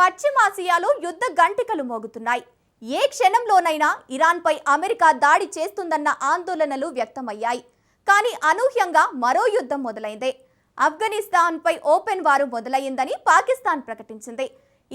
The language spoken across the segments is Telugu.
పశ్చిమాసియాలో యుద్ధ గంటికలు మోగుతున్నాయి. ఏ క్షణంలోనైనా ఇరాన్పై అమెరికా దాడి చేస్తుందన్న ఆందోళనలు వ్యక్తమయ్యాయి. కానీ అనూహ్యంగా మరో యుద్ధం మొదలైంది. ఆఫ్ఘనిస్తాన్పై ఓపెన్ వారు మొదలైందని పాకిస్తాన్ ప్రకటించింది.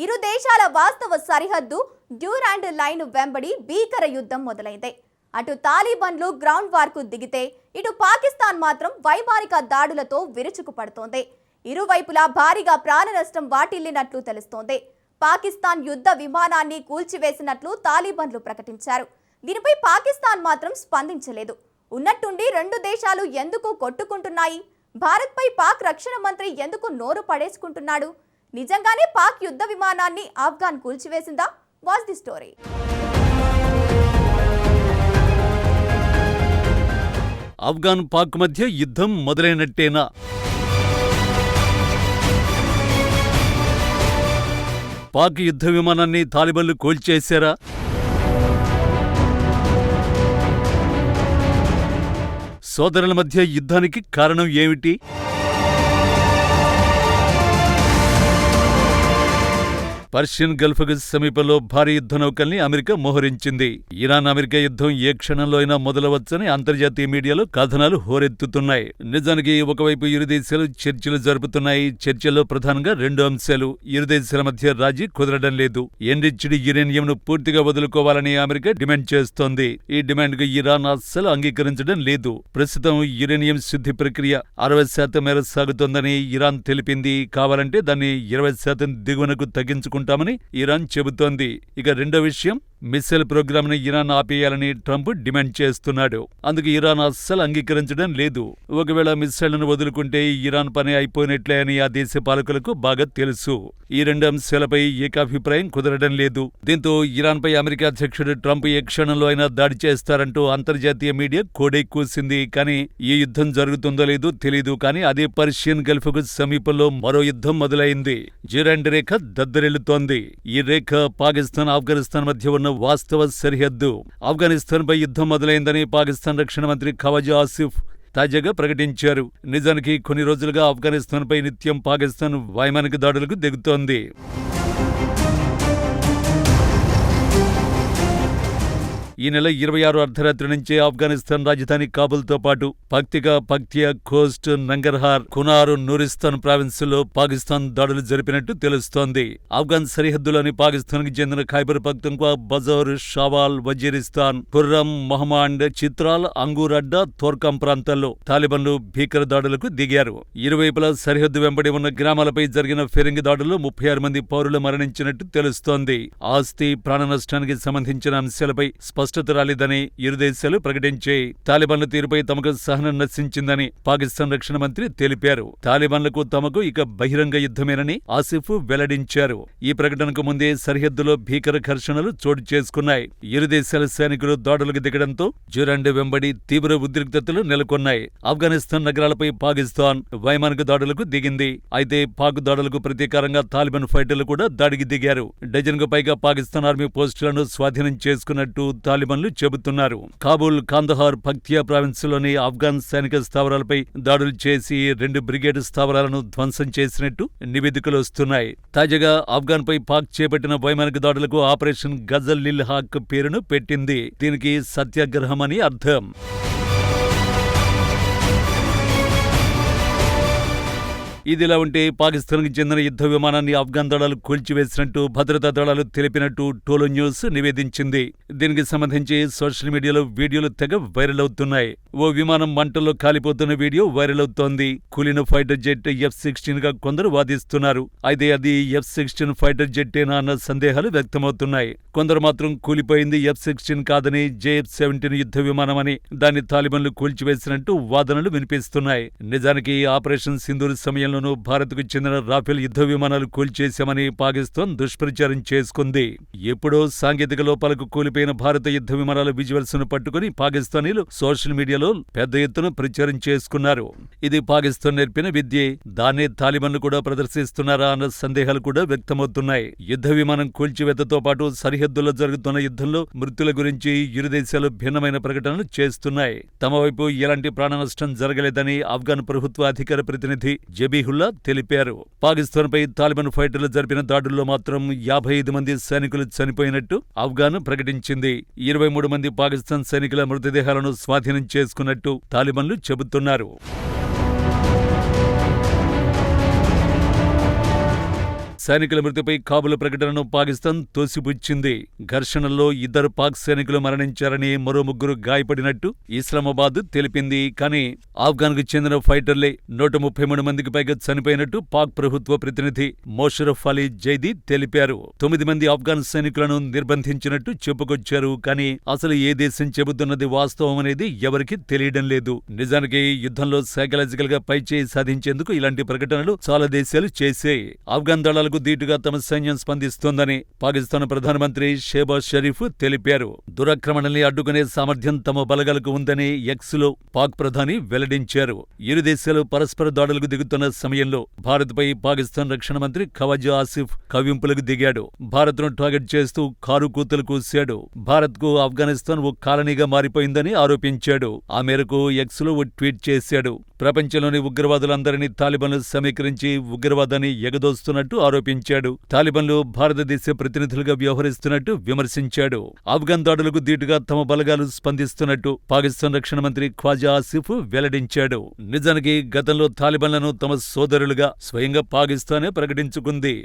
ఇరు దేశాల వాస్తవ సరిహద్దు డ్యూరాండ్ లైన్ వెంబడి భీకర యుద్ధం మొదలైంది. అటు తాలిబాన్లు గ్రౌండ్ వార్కు దిగితే ఇటు పాకిస్తాన్ మాత్రం వైమానిక దాడులతో విరుచుకుపడుతోంది. ఇరువైపులా భారీగా ప్రాణ నష్టం వాటిల్లినట్లు తెలుస్తోంది. పాకిస్తాన్ యుద్ధ విమానాన్ని కూల్చివేసినట్లు తాలిబాన్లు ప్రకటించారు. దీనిపై పాకిస్తాన్ మాత్రం స్పందించలేదు. ఉన్నట్టుండి రెండు దేశాలు ఎందుకు కొట్టుకుంటున్నాయి? భారత్పై పాక్ రక్షణ మంత్రి ఎందుకు నోరు పడేసుకుంటున్నాడు? నిజంగానే పాక్ యుద్ధ విమానాన్ని ఆఫ్ఘాన్ కూల్చివేసిందా? Watch the story. Afghan Pak మధ్య యుద్ధం మొదలైనట్టేనా? పాక్ యుద్ధ విమానాన్ని తాలిబాన్లు కూల్చేశారా? సోదరుల మధ్య యుద్ధానికి కారణం ఏమిటి? పర్షియన్ గల్ఫ్కు సమీపంలో భారీ యుద్ధ నౌకల్ని అమెరికా మోహరించింది. ఇరాన్ అమెరికా యుద్ధం ఏ క్షణంలో అయినా మొదలవచ్చని అంతర్జాతీయ మీడియాలో కథనాలు హోరెత్తుతున్నాయి. నిజానికి ఒకవైపు ఇరు దేశాలు చర్చలు జరుపుతున్నాయి. చర్చల్లో ప్రధానంగా రెండు అంశాలు. ఇరు దేశాల మధ్య రాజీ కుదరడం లేదు. ఎన్రిచ్డ్ యురేనియంను పూర్తిగా వదులుకోవాలని అమెరికా డిమాండ్ చేస్తోంది. ఈ డిమాండ్కు ఇరాన్ అస్సలు అంగీకరించడం లేదు. ప్రస్తుతం యురేనియం శుద్ధి ప్రక్రియ 60% మేర సాగుతోందని ఇరాన్ తెలిపింది. కావాలంటే దాన్ని 20% దిగువనకు తగ్గించుకుంటామని ఇరాన్ చెబుతోంది. ఇక రెండో విషయం, మిస్సైల్ ప్రోగ్రామ్ ని ఇరాన్ ఆపేయాలని ట్రంప్ డిమాండ్ చేస్తున్నాడు. అందుకు ఇరాన్ అస్సలు అంగీకరించడం లేదు. ఒకవేళ మిస్సైళ్లను వదులుకుంటే ఇరాన్ పని అయిపోయినట్లే అని ఆ దేశ పాలకులకు బాగా తెలుసు. ఈ రెండు అంశాలపై ఏకాభిప్రాయం కుదరడం లేదు. దీంతో ఇరాన్ పై అమెరికా అధ్యక్షుడు ట్రంప్ ఏ క్షణంలో అయినా దాడి చేస్తారంటూ అంతర్జాతీయ మీడియా కోడై కూసింది. కానీ ఈ యుద్ధం జరుగుతుందో లేదో తెలీదు. కానీ అదే పర్షియన్ గల్ఫ్ కు సమీపంలో మరో యుద్ధం మొదలైంది. డ్యూరాండ్ రేఖ దద్దరిల్లుతోంది. ఈ రేఖ పాకిస్తాన్ ఆఫ్ఘనిస్తాన్ మధ్య ఉన్న వాస్తవ సరిహద్దు. ఆఫ్ఘనిస్తాన్ పై యుద్ధం మొదలైందని పాకిస్తాన్ రక్షణ మంత్రి ఖవాజా ఆసిఫ్ తాజాగా ప్రకటించారు. నిజానికి కొన్ని రోజులుగా ఆఫ్ఘనిస్తాన్ పై నిత్యం పాకిస్తాన్ వైమానిక దాడులకు దిగుతోంది. ఈ నెల 26 అర్ధరాత్రి నుంచే ఆఫ్ఘనిస్తాన్ రాజధాని కాబుల్తో పాటు పక్తియా, ఖోస్ట్, నంగర్హార్, కునార్, నూరిస్తాన్ ప్రావిన్సుల్లో పాకిస్తాన్ దాడులు జరిపినట్టు తెలుస్తోంది. ఆఫ్ఘాన్ సరిహద్దులోని పాకిస్తాన్కి చెందిన ఖైబర్ పఖ్తుంఖ్వా, బజౌర్, షావాల్, వజీరిస్తాన్, ఖుర్రం, మొహమాండ్, చిత్రాల్, అంగూర్ అడ్డా, తోర్కాం ప్రాంతాల్లో తాలిబాన్లు భీకర దాడులకు దిగారు. ఇరువైపులా సరిహద్దు వెంబడి ఉన్న గ్రామాలపై జరిగిన ఫిరంగి దాడుల్లో 36 మంది పౌరులు మరణించినట్టు తెలుస్తోంది. ఆస్తి, ప్రాణ నష్టానికి సంబంధించిన అంశాలపై స్పష్టత రాలేదని ఇరు దేశాలు ప్రకటించాయి. తాలిబాన్ల తీరుపై తమకు సహనం నశించిందని పాకిస్తాన్ రక్షణ మంత్రి తెలిపారు. తాలిబాన్లకు తమకు ఇక బహిరంగ యుద్ధమేనని ఆసిఫ్ వెల్లడించారు. ఈ ప్రకటనకు ముందే సరిహద్దులో భీకర ఘర్షణలు చోటు చేసుకున్నాయి. ఇరు దేశాల సైనికులు దాడులకు దిగడంతో డ్యూరాండ్ వెంబడి తీవ్ర ఉద్రిక్తతలు నెలకొన్నాయి. ఆఫ్ఘనిస్తాన్ నగరాలపై పాకిస్తాన్ వైమానిక దాడులకు దిగింది. అయితే పాక్ దాడులకు ప్రతీకారంగా తాలిబాన్ ఫైటర్లు కూడా దాడికి దిగారు. డజన్కు పైగా పాకిస్తాన్ ఆర్మీ పోస్టులను స్వాధీనం చేసుకున్నట్టు తాలిబాన్లు చెబుతున్నారు. కాబూల్, కాందహార్, పక్తియా ప్రావిన్సులోని ఆఫ్ఘాన్ సైనిక స్థావరాలపై దాడులు చేసి 2 బ్రిగేడ్ స్థావరాలను ధ్వంసం చేసినట్టు నివేదికలు వస్తున్నాయి. తాజాగా ఆఫ్ఘాన్ పై పాక్ చేపట్టిన వైమానిక దాడులకు ఆపరేషన్ గజల్ నిల్ హాక్ పేరును పెట్టింది. దీనికి సత్యాగ్రహం అని అర్థం. ఇదిలా ఉంటే పాకిస్తాన్కి చెందిన యుద్ధ విమానాన్ని ఆఫ్ఘాన్ దళాలు కూల్చివేసినట్టు భద్రతా దళాలు తెలిపినట్టు టోలో న్యూస్ నివేదించింది. దీనికి సంబంధించి సోషల్ మీడియాలో వీడియోలు తెగ వైరల్ అవుతున్నాయి. ఓ విమానం మంటల్లో కాలిపోతున్న వీడియో వైరల్ అవుతోంది. కూలిన ఫైటర్ జెట్ F-16 గా కొందరు వాదిస్తున్నారు. అయితే అది F-16 ఫైటర్ జెట్టేనా అన్న సందేహాలు వ్యక్తమవుతున్నాయి. కొందరు మాత్రం కూలిపోయింది F-16 కాదని JF-17 యుద్ధ విమానమని దాన్ని తాలిబాన్లు కూల్చివేసినట్టు వాదనలు వినిపిస్తున్నాయి. నిజానికి ఆపరేషన్ సింధూర్ సమయంలో భారత్కు చెందిన రాఫెల్ యుద్ధ విమానాలు కూల్చేశామని పాకిస్తాన్ దుష్ప్రచారం చేసుకుంది. ఎప్పుడో సాంకేతిక లోపాలకు కూలిపోయిన భారత యుద్ధ విమానాల విజువల్స్ ను పట్టుకుని పాకిస్తానీలు సోషల్ మీడియాలో పెద్ద ఎత్తున ప్రచారం చేసుకున్నారు. ఇది పాకిస్తాన్ నేర్పిన విద్యే. దాన్నే తాలిబాన్లు కూడా ప్రదర్శిస్తున్నారా అన్న సందేహాలు కూడా వ్యక్తమవుతున్నాయి. యుద్ధ విమానం కూల్చివేతతో పాటు సరిహద్దుల్లో జరుగుతున్న యుద్ధంలో మృతుల గురించి ఇరు దేశాలు భిన్నమైన ప్రకటనలు చేస్తున్నాయి. తమ వైపు ఎలాంటి ప్రాణ నష్టం జరగలేదని ఆఫ్ఘాన్ ప్రభుత్వ అధికార ప్రతినిధి జబీ జబీహుల్లా తెలిపారు. పాకిస్తాన్పై తాలిబాన్ ఫైటర్లు జరిపిన దాడుల్లో మాత్రం 55 మంది సైనికులు చనిపోయినట్టు ఆఫ్ఘాన్ ప్రకటించింది. 23 మంది పాకిస్తాన్ సైనికుల మృతదేహాలను స్వాధీనం చేసుకున్నట్టు తాలిబాన్లు చెబుతున్నారు. సైనికుల మృతిపై కాబుల్ ప్రకటనను పాకిస్తాన్ తోసిపుచ్చింది. ఘర్షణల్లో 2 పాక్ సైనికులు మరణించారని, మరో 3 గాయపడినట్టు ఇస్లామాబాద్ తెలిపింది. కానీ ఆఫ్ఘాన్కు చెందిన ఫైటర్లే 133 మందికి పైగా చనిపోయినట్టు పాక్ ప్రభుత్వ ప్రతినిధి మోషరఫ్ అలీ జైదీ తెలిపారు. 9 మంది ఆఫ్ఘాన్ సైనికులను నిర్బంధించినట్టు చెప్పుకొచ్చారు. కానీ అసలు ఏ దేశం చెబుతున్నది వాస్తవం అనేది ఎవరికీ తెలియడం లేదు. నిజానికి యుద్ధంలో సైకలాజికల్ గా పైచేయి సాధించేందుకు ఇలాంటి ప్రకటనలు చాలా దేశాలు చేశాయి. ఆఫ్ఘాన్ దళాలకు ధీటుగా తమ సైన్యం స్పందిస్తోందని పాకిస్తాన్ ప్రధానమంత్రి షెహబాజ్ షరీఫ్ తెలిపారు. దురాక్రమణల్ని అడ్డుకునే సామర్థ్యం తమ బలగాలకు ఉందని ఎక్స్లో పాక్ ప్రధాని వెల్లడించారు. ఇరు దేశాలు పరస్పర దాడులకు దిగుతున్న సమయంలో భారత్పై పాకిస్తాన్ రక్షణ మంత్రి ఖవాజా ఆసిఫ్ కవ్వింపులకు దిగాడు. భారత్ను టార్గెట్ చేస్తూ కారు కూతలు కూశాడు. భారత్కు ఆఫ్ఘనిస్తాన్ ఓ కాలనీగా మారిపోయిందని ఆరోపించాడు. ఆ మేరకు ఎక్స్లో ఓ ట్వీట్ చేశాడు. ప్రపంచంలోని ఉగ్రవాదులందరినీ తాలిబాన్లు సమీకరించి ఉగ్రవాదాన్ని ఎగదోస్తున్నట్టు ఆరోపించాడు. తాలిబాన్లు భారతదేశ ప్రతినిధులుగా వ్యవహరిస్తున్నట్టు విమర్శించాడు. ఆఫ్ఘాన్ దాడులకు ధీటుగా తమ బలగాలు స్పందిస్తున్నట్టు పాకిస్తాన్ రక్షణ మంత్రి ఖ్వాజా ఆసిఫ్ వెల్లడించాడు. నిజానికి గతంలో తాలిబాన్లను తమ సోదరులుగా స్వయంగా పాకిస్తానే ప్రకటించుకుంది.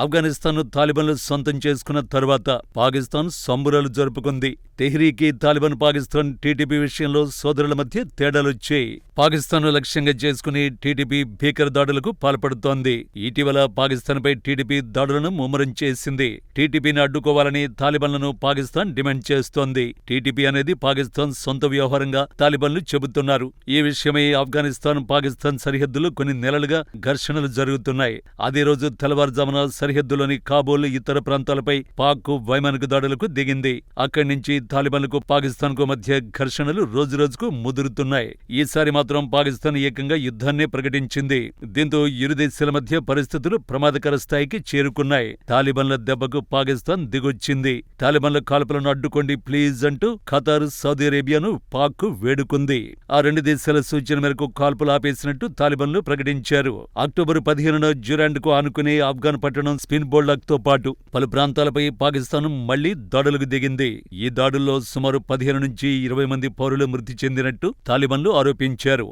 ఆఫ్ఘనిస్తాన్ను తాలిబాన్లు సొంతం చేసుకున్న తర్వాత పాకిస్తాన్ సంబురాలు జరుపుకుంది. తెహ్రీకి తాలిబాన్ పాకిస్తాన్ టీటీపీ విషయంలో సోదరుల మధ్య తేడాలొచ్చాయి. పాకిస్తాన్ను లక్ష్యంగా చేసుకుని టీటీపీ భీకర దాడులకు పాల్పడుతోంది. ఇటీవల పాకిస్తాన్పై టీటీపీ దాడులను ముమ్మరం చేసింది. టీటీపీని అడ్డుకోవాలని తాలిబాన్లను పాకిస్తాన్ డిమాండ్ చేస్తోంది. టీటీపీ అనేది పాకిస్తాన్ సొంత వ్యవహారంగా తాలిబాన్లు చెబుతున్నారు. ఈ విషయమై ఆఫ్ఘనిస్తాన్ పాకిస్తాన్ సరిహద్దులో కొన్ని నెలలుగా ఘర్షణలు జరుగుతున్నాయి. అదే రోజు తెల్లవారుజామున సరిహద్దులోని కాబూల్, ఇతర ప్రాంతాలపై పాక్ వైమానిక దాడులకు దిగింది. అక్కడి నుంచి తాలిబాన్లకు పాకిస్తాన్కు మధ్య ఘర్షణలు రోజురోజుకు ముదురుతున్నాయి. ఈసారి మాత్రం పాకిస్తాన్ ఏకంగా యుద్ధాన్నే ప్రకటించింది. దీంతో ఇరు దేశాల మధ్య పరిస్థితులు ప్రమాదకర స్థాయికి చేరుకున్నాయి. తాలిబాన్ల దెబ్బకు పాకిస్తాన్ దిగొచ్చింది. తాలిబాన్ల కాల్పులను అడ్డుకోండి ప్లీజ్ అంటూ ఖతార్, సౌదీ అరేబియాను పాక్ వేడుకుంది. ఆ 2 దేశాల సూచన మేరకు కాల్పులు ఆపేసినట్టు తాలిబాన్లు ప్రకటించారు. అక్టోబర్ 15న జ్యూరాండ్కు ఆనుకునే ఆఫ్ఘాన్ పట్టణం స్పిన్ బోల్డాక్తో పాటు పలు ప్రాంతాలపై పాకిస్తాన్ మళ్లీ దాడులకు దిగింది. ఈ దాడుల్లో సుమారు 15 నుంచి 20 మంది పౌరులు మృతి చెందినట్టు తాలిబాన్లు ఆరోపించారు.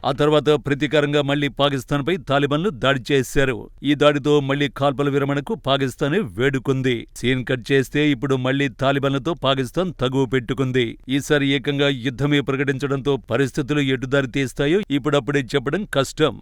ఆ తర్వాత ప్రతీకారంగా మళ్లీ పాకిస్తాన్పై తాలిబాన్లు దాడి చేశారు. ఈ దాడితో మళ్లీ కాల్పుల విరమణకు పాకిస్తాన్ వేడుకుంది. సీన్ కట్ చేస్తే ఇప్పుడు మళ్లీ తాలిబాన్లతో పాకిస్తాన్ తగువ పెట్టుకుంది. ఈసారి ఏకంగా యుద్ధమే ప్రకటించడంతో పరిస్థితులు ఎటు దారి తీస్తాయో ఇప్పుడప్పుడే చెప్పడం కష్టం.